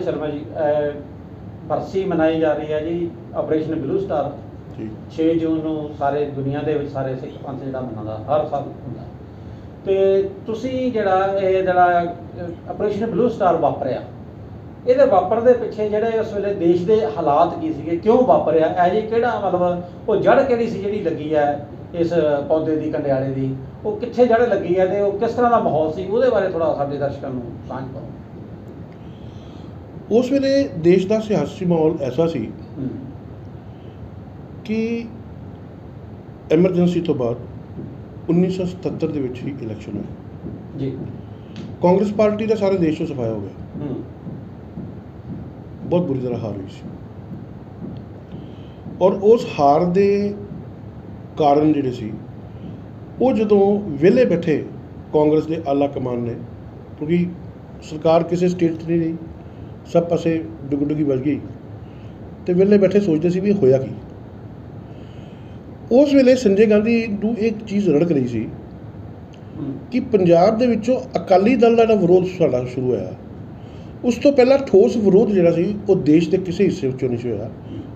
शर्मा जी, बरसी मनाई जा रही है जी ऑपरेशन ब्लू स्टार। 6 जून ਨੂੰ ਸਾਰੇ ਦੁਨੀਆ ਦੇ ਵਿੱਚ ਸਾਰੇ ਸਿੱਖ ਪੰਥ ਜਿਹੜਾ ਮਨਾਉਂਦਾ ਹਰ ਸਾਲ ਹੁੰਦਾ। ਤੇ ਤੁਸੀਂ ਜਿਹੜਾ ਆਪਰੇਸ਼ਨ ਬਲੂ ਸਟਾਰ ਵਾਪਰਿਆ, ਇਹਦੇ ਵਾਪਰਨ ਦੇ ਪਿੱਛੇ ਜਿਹੜੇ ਉਸ ਵੇਲੇ ਦੇਸ਼ ਦੇ ਹਾਲਾਤ ਕੀ ਸੀਗੇ, ਕਿਉਂ ਵਾਪਰਿਆ, ਇਹ ਜੀ ਕਿਹੜਾ ਮਤਲਬ ਉਹ ਜੜ ਕਿਹੜੀ ਸੀ ਜਿਹੜੀ ਲੱਗੀ ਹੈ ਇਸ ਪੌਦੇ ਦੀ, ਕੰਡਿਆਲੇ ਦੀ, ਉਹ ਕਿੱਥੇ ਜੜ ਲੱਗੀ ਹੈ ਤੇ ਉਹ ਕਿਸ ਤਰ੍ਹਾਂ ਦਾ ਮਾਹੌਲ ਸੀ, ਉਹਦੇ ਬਾਰੇ ਥੋੜਾ ਸਾਡੇ ਦਰਸ਼ਕਾਂ ਨੂੰ ਸਾਂਝ ਪਾਓ। ਉਸ ਵੇਲੇ ਦੇਸ਼ ਦਾ ਸਿਆਸੀ ਮਾਹੌਲ ਐਸਾ ਸੀ ਕਿ ਐਮਰਜੈਂਸੀ ਤੋਂ ਬਾਅਦ 1977 ਦੇ ਵਿੱਚ ਹੀ ਇਲੈਕਸ਼ਨ ਹੋਇਆ ਜੀ। ਕਾਂਗਰਸ ਪਾਰਟੀ ਦਾ ਸਾਰੇ ਦੇਸ਼ 'ਚੋਂ ਸਫਾਇਆ ਹੋ ਗਿਆ, ਬਹੁਤ ਬੁਰੀ ਤਰ੍ਹਾਂ ਹਾਰ ਹੋਈ ਸੀ। ਔਰ ਉਸ ਹਾਰ ਦੇ ਕਾਰਨ ਜਿਹੜੇ ਸੀ ਉਹ ਜਦੋਂ ਵਿਹਲੇ ਬੈਠੇ ਕਾਂਗਰਸ ਦੇ ਆਲਾ ਕਮਾਨ ਨੇ, ਕਿਉਂਕਿ ਸਰਕਾਰ ਕਿਸੇ ਸਟੇਟ 'ਚ ਨਹੀਂ ਰਹੀ, ਸਭ ਪਾਸੇ ਡੁਗਡੁਗੀ ਵੱਜ ਗਈ, ਤੇ ਵਿਹਲੇ ਬੈਠੇ ਸੋਚਦੇ ਸੀ ਵੀ ਹੋਇਆ ਕੀ। ਉਸ ਵੇਲੇ ਸੰਜੇ ਗਾਂਧੀ ਨੂੰ ਇੱਕ ਚੀਜ਼ ਰੜਕ ਰਹੀ ਸੀ ਕਿ ਪੰਜਾਬ ਦੇ ਵਿੱਚੋਂ ਅਕਾਲੀ ਦਲ ਦਾ ਜਿਹੜਾ ਵਿਰੋਧ ਸਾਡਾ ਸ਼ੁਰੂ ਹੋਇਆ, ਉਸ ਤੋਂ ਪਹਿਲਾਂ ਠੋਸ ਵਿਰੋਧ ਜਿਹੜਾ ਸੀ ਉਹ ਦੇਸ਼ ਦੇ ਕਿਸੇ ਹਿੱਸੇ ਵਿੱਚੋਂ ਨਹੀਂ ਸੀ ਹੋਇਆ,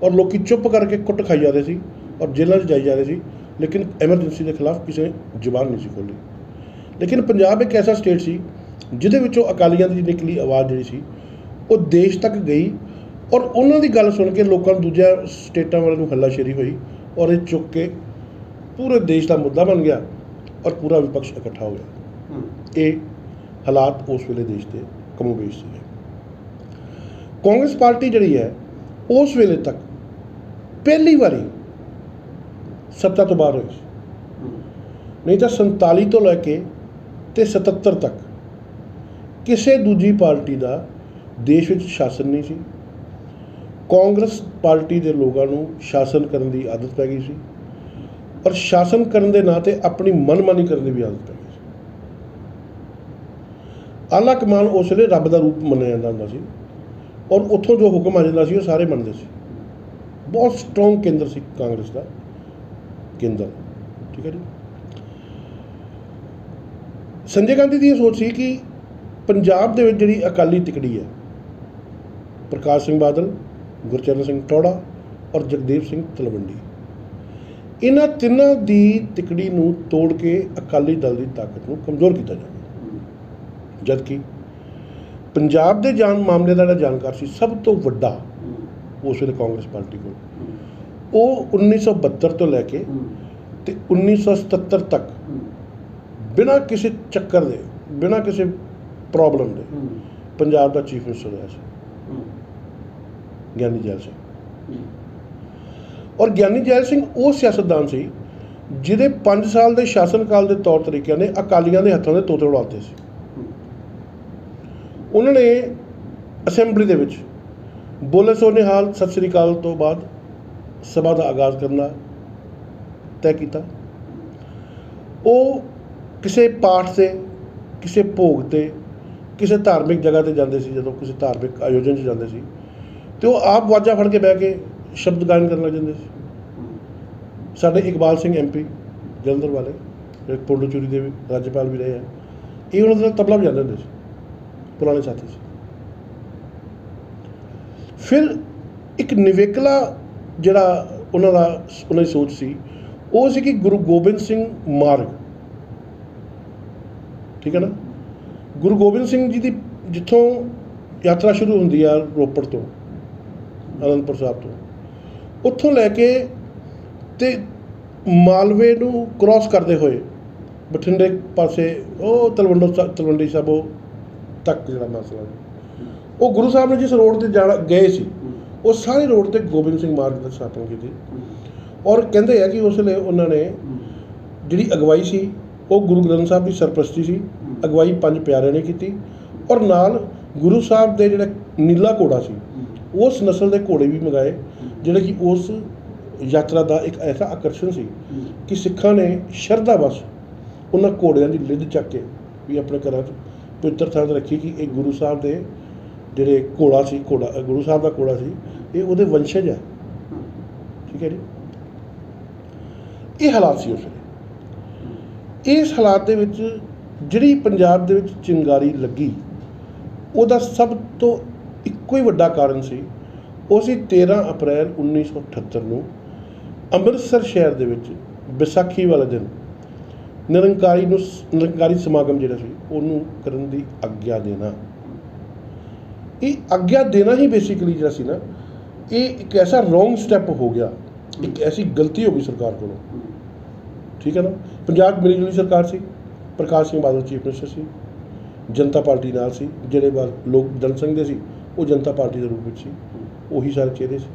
ਔਰ ਲੋਕੀ ਚੁੱਪ ਕਰਕੇ ਕੁੱਟ ਖਾਈ ਜਾ ਰਹੇ ਸੀ ਔਰ ਜੇਲ੍ਹਾਂ 'ਚ ਜਾਈ ਜਾ ਰਹੇ ਸੀ, ਲੇਕਿਨ ਐਮਰਜੈਂਸੀ ਦੇ ਖਿਲਾਫ ਕਿਸੇ ਨੇ ਜ਼ੁਬਾਨ ਨਹੀਂ ਸੀ ਖੋਲ੍ਹੀ। ਲੇਕਿਨ ਪੰਜਾਬ ਇੱਕ ਐਸਾ ਸਟੇਟ ਸੀ ਜਿਹਦੇ ਵਿੱਚੋਂ ਅਕਾਲੀਆਂ ਦੀ ਨਿਕਲੀ ਆਵਾਜ਼ ਜਿਹੜੀ ਸੀ ਉਹ ਦੇਸ਼ ਤੱਕ ਗਈ, ਔਰ ਉਹਨਾਂ ਦੀ ਗੱਲ ਸੁਣ ਕੇ ਲੋਕਾਂ ਨੂੰ ਦੂਜਿਆਂ ਸਟੇਟਾਂ ਵਾਲਿਆਂ ਨੂੰ ਹੱਲਾਸ਼ੇਰੀ ਹੋਈ, ਔਰ ਇਹ ਚੁੱਕ ਕੇ ਪੂਰੇ ਦੇਸ਼ ਦਾ ਮੁੱਦਾ ਬਣ ਗਿਆ ਔਰ ਪੂਰਾ ਵਿਪਕਸ਼ ਇਕੱਠਾ ਹੋ ਗਿਆ। ਇਹ ਹਾਲਾਤ ਉਸ ਵੇਲੇ ਦੇਸ਼ ਦੇ ਕਮੋਬੇਸ਼ ਸੀਗੇ। ਕਾਂਗਰਸ ਪਾਰਟੀ ਜਿਹੜੀ ਹੈ ਉਸ ਵੇਲੇ ਤੱਕ ਪਹਿਲੀ ਵਾਰੀ ਸੱਤਾ ਤੋਂ ਬਾਹਰ ਹੋਈ ਸੀ, ਨਹੀਂ ਤਾਂ 47 ਤੋਂ ਲੈ ਕੇ ਤੇ 77 ਤੱਕ ਕਿਸੇ ਦੂਜੀ ਪਾਰਟੀ ਦਾ ਦੇਸ਼ ਵਿੱਚ ਸ਼ਾਸਨ ਨਹੀਂ ਸੀ। ਕਾਂਗਰਸ ਪਾਰਟੀ ਦੇ ਲੋਕਾਂ ਨੂੰ ਸ਼ਾਸਨ ਕਰਨ ਦੀ ਆਦਤ ਪੈ ਗਈ ਸੀ, ਔਰ ਸ਼ਾਸਨ ਕਰਨ ਦੇ ਨਾਂ 'ਤੇ ਆਪਣੀ ਮਨਮਾਨੀ ਕਰਨ ਦੀ ਵੀ ਆਦਤ ਪੈ ਗਈ ਸੀ। ਆਲਾ ਕਮਾਨ ਉਸ ਵੇਲੇ ਰੱਬ ਦਾ ਰੂਪ ਮੰਨਿਆ ਜਾਂਦਾ ਹੁੰਦਾ ਸੀ, ਔਰ ਉੱਥੋਂ ਜੋ ਹੁਕਮ ਆ ਜਾਂਦਾ ਸੀ ਉਹ ਸਾਰੇ ਮੰਨਦੇ ਸੀ। ਬਹੁਤ ਸਟਰੋਂਗ ਕੇਂਦਰ ਸੀ ਕਾਂਗਰਸ ਦਾ ਕੇਂਦਰ, ਠੀਕ ਹੈ ਜੀ। ਸੰਜੇ ਗਾਂਧੀ ਦੀ ਇਹ ਸੋਚ ਸੀ ਕਿ ਪੰਜਾਬ ਦੇ ਵਿੱਚ ਜਿਹੜੀ ਅਕਾਲੀ ਤਿਕੜੀ ਹੈ, ਪ੍ਰਕਾਸ਼ ਸਿੰਘ ਬਾਦਲ, ਗੁਰਚਰਨ ਸਿੰਘ ਟੌੜਾ ਔਰ ਜਗਦੇਵ ਸਿੰਘ ਤਲਵੰਡੀ, ਇਹਨਾਂ ਤਿੰਨਾਂ ਦੀ ਤਿਕੜੀ ਨੂੰ ਤੋੜ ਕੇ ਅਕਾਲੀ ਦਲ ਦੀ ਤਾਕਤ ਨੂੰ ਕਮਜ਼ੋਰ ਕੀਤਾ ਜਾਵੇ। ਜਦਕਿ ਪੰਜਾਬ ਦੇ ਮਾਮਲੇ ਦਾ ਜਿਹੜਾ ਜਾਣਕਾਰ ਸੀ ਸਭ ਤੋਂ ਵੱਡਾ ਉਸ ਵੇਲੇ ਕਾਂਗਰਸ ਪਾਰਟੀ ਕੋਲ, ਉਹ 1972 ਤੋਂ ਲੈ ਕੇ ਤੇ 1977 ਤੱਕ ਬਿਨਾਂ ਕਿਸੇ ਚੱਕਰ ਦੇ, ਬਿਨਾਂ ਕਿਸੇ ਪ੍ਰੋਬਲਮ ਦੇ ਪੰਜਾਬ ਦਾ ਚੀਫ ਮਿਨਿਸਟਰ ਰਿਹਾ ਸੀ ਗਿਆਨੀ ਜੈਲ ਸਿੰਘ। ਔਰ ਗਿਆਨੀ ਜੈਲ ਸਿੰਘ ਉਹ ਸਿਆਸਤਦਾਨ ਸੀ ਜਿਹਦੇ 5 ਸਾਲ ਦੇ ਸ਼ਾਸਨ ਕਾਲ ਦੇ ਤੌਰ ਤਰੀਕਿਆਂ ਨੇ ਅਕਾਲੀਆਂ ਦੇ ਹੱਥਾਂ ਦੇ ਤੋਤੇ ਉਡਾਤੇ ਸੀ। ਉਹਨਾਂ ਨੇ ਅਸੈਂਬਲੀ ਦੇ ਵਿੱਚ ਬੋਲੇ ਸੋ ਨਿਹਾਲ ਸਤਿ ਸ੍ਰੀ ਅਕਾਲ ਤੋਂ ਬਾਅਦ ਸਭਾ ਦਾ ਆਗਾਜ਼ ਕਰਨਾ ਤੈਅ ਕੀਤਾ। ਉਹ ਕਿਸੇ ਪਾਠ 'ਤੇ, ਕਿਸੇ ਭੋਗ 'ਤੇ, ਕਿਸੇ ਧਾਰਮਿਕ ਜਗ੍ਹਾ 'ਤੇ ਜਾਂਦੇ ਸੀ, ਜਦੋਂ ਕਿਸੇ ਧਾਰਮਿਕ ਆਯੋਜਨ 'ਚ ਜਾਂਦੇ ਸੀ ਤੇ ਉਹ ਆਪ ਵਾਜਾ ਫੜ ਕੇ ਬਹਿ ਕੇ ਸ਼ਬਦ ਗਾਇਨ ਕਰਨ ਲੱਗ ਜਾਂਦੇ ਸੀ। ਸਾਡੇ ਇਕਬਾਲ ਸਿੰਘ MP ਜਲੰਧਰ ਵਾਲੇ, ਜਿਹੜੇ ਪੌਂਡੀਚੇਰੀ ਦੇ ਵੀ ਰਾਜਪਾਲ ਵੀ ਰਹੇ ਆ, ਇਹ ਉਹਨਾਂ ਦੇ ਨਾਲ ਤਬਲਾ ਵਜਾਉਂਦੇ ਹੁੰਦੇ ਸੀ, ਪੁਰਾਣੇ ਸਾਥੀ ਸੀ। ਫਿਰ ਇੱਕ ਨਿਵੇਕਲਾ ਜਿਹੜਾ ਉਹਨਾਂ ਦੀ ਸੋਚ ਸੀ ਉਹ ਸੀ ਕਿ ਗੁਰੂ ਗੋਬਿੰਦ ਸਿੰਘ ਮਾਰਗ, ਠੀਕ ਹੈ ਨਾ, ਗੁਰੂ ਗੋਬਿੰਦ ਸਿੰਘ ਜੀ ਦੀ ਜਿੱਥੋਂ ਯਾਤਰਾ ਸ਼ੁਰੂ ਹੁੰਦੀ ਆ ਰੋਪੜ ਤੋਂ, ਅਨੰਦਪੁਰ ਸਾਹਿਬ ਤੋਂ, ਉੱਥੋਂ ਲੈ ਕੇ ਤੇ ਮਾਲਵੇ ਨੂੰ ਕ੍ਰੋਸ ਕਰਦੇ ਹੋਏ ਬਠਿੰਡੇ ਪਾਸੇ ਉਹ ਤਲਵੰਡੀ ਸਾਬੋ ਤੱਕ ਜਿਹੜਾ ਮਸਲਾ ਉਹ ਗੁਰੂ ਸਾਹਿਬ ਨੇ ਜਿਸ ਰੋਡ 'ਤੇ ਜਾਣਾ ਗਏ ਸੀ ਉਹ ਸਾਰੇ ਰੋਡ 'ਤੇ ਗੋਬਿੰਦ ਸਿੰਘ ਮਾਰਗ ਦੀ ਸਥਾਪਨਾ ਕੀਤੀ। ਔਰ ਕਹਿੰਦੇ ਆ ਕਿ ਉਸ ਵੇਲੇ ਉਹਨਾਂ ਨੇ ਜਿਹੜੀ ਅਗਵਾਈ ਸੀ ਉਹ ਗੁਰੂ ਗ੍ਰੰਥ ਸਾਹਿਬ ਦੀ ਸਰਪ੍ਰਸਤੀ ਸੀ, ਅਗਵਾਈ 5 ਪਿਆਰਿਆਂ ਨੇ ਕੀਤੀ, ਔਰ ਨਾਲ ਗੁਰੂ ਸਾਹਿਬ ਦੇ ਜਿਹੜਾ ਨੀਲਾ ਘੋੜਾ ਸੀ ਉਸ ਨਸਲ ਦੇ ਘੋੜੇ ਵੀ ਮੰਗਾਏ, ਜਿਹੜੇ ਕਿ ਉਸ ਯਾਤਰਾ ਦਾ ਇੱਕ ਐਸਾ ਆਕਰਸ਼ਣ ਸੀ ਕਿ ਸਿੱਖਾਂ ਨੇ ਸ਼ਰਧਾ ਵਸ ਉਹਨਾਂ ਘੋੜਿਆਂ ਦੀ ਲਿੱਦ ਚੱਕ ਕੇ ਵੀ ਆਪਣੇ ਘਰਾਂ 'ਚ ਪਵਿੱਤਰ ਥਾਂ 'ਤੇ ਰੱਖੀ ਕਿ ਇਹ ਗੁਰੂ ਸਾਹਿਬ ਦੇ ਜਿਹੜੇ ਘੋੜਾ ਸੀ, ਗੁਰੂ ਸਾਹਿਬ ਦਾ ਘੋੜਾ ਸੀ, ਇਹ ਉਹਦੇ ਵੰਸ਼ਜ ਹੈ, ਠੀਕ ਹੈ ਜੀ। ਇਹ ਹਾਲਾਤ ਸੀ ਉਸ ਵੇਲੇ। ਇਸ ਹਾਲਾਤ ਦੇ ਵਿੱਚ ਜਿਹੜੀ ਪੰਜਾਬ ਦੇ ਵਿੱਚ ਚਿੰਗਾਰੀ ਲੱਗੀ, ਉਹਦਾ ਸਭ ਤੋਂ ਇੱਕੋ ਹੀ ਵੱਡਾ ਕਾਰਨ ਸੀ, ਉਹ ਸੀ 13 ਅਪ੍ਰੈਲ 1978 ਨੂੰ ਅੰਮ੍ਰਿਤਸਰ ਸ਼ਹਿਰ ਦੇ ਵਿੱਚ ਵਿਸਾਖੀ ਵਾਲੇ ਦਿਨ ਨਿਰੰਕਾਰੀ ਸਮਾਗਮ ਜਿਹੜਾ ਸੀ ਉਹਨੂੰ ਕਰਨ ਦੀ ਆਗਿਆ ਦੇਣਾ। ਇਹ ਆਗਿਆ ਦੇਣਾ ਹੀ ਬੇਸਿਕਲੀ ਜਿਹੜਾ ਸੀ ਨਾ, ਇਹ ਇੱਕ ਐਸਾ ਰੋਂਗ ਸਟੈਪ ਹੋ ਗਿਆ, ਇੱਕ ਐਸੀ ਗਲਤੀ ਹੋ ਗਈ ਸਰਕਾਰ ਕੋਲੋਂ। ਠੀਕ ਹੈ ਨਾ, ਪੰਜਾਬ ਮਿਲੀ ਜੁਲੀ ਸਰਕਾਰ ਸੀ, ਪ੍ਰਕਾਸ਼ ਸਿੰਘ ਬਾਦਲ ਚੀਫ ਮਿਨਿਸਟਰ ਸੀ, ਜਨਤਾ ਪਾਰਟੀ ਨਾਲ ਸੀ, ਜਿਹੜੇ ਬਾਅਦ ਲੋਕ ਜਨਸੰਘ ਦੇ ਸੀ ਉਹ ਜਨਤਾ ਪਾਰਟੀ ਦੇ ਰੂਪ ਵਿੱਚ ਸੀ, ਉਹੀ ਸਾਰੇ ਚਿਹਰੇ ਸੀ।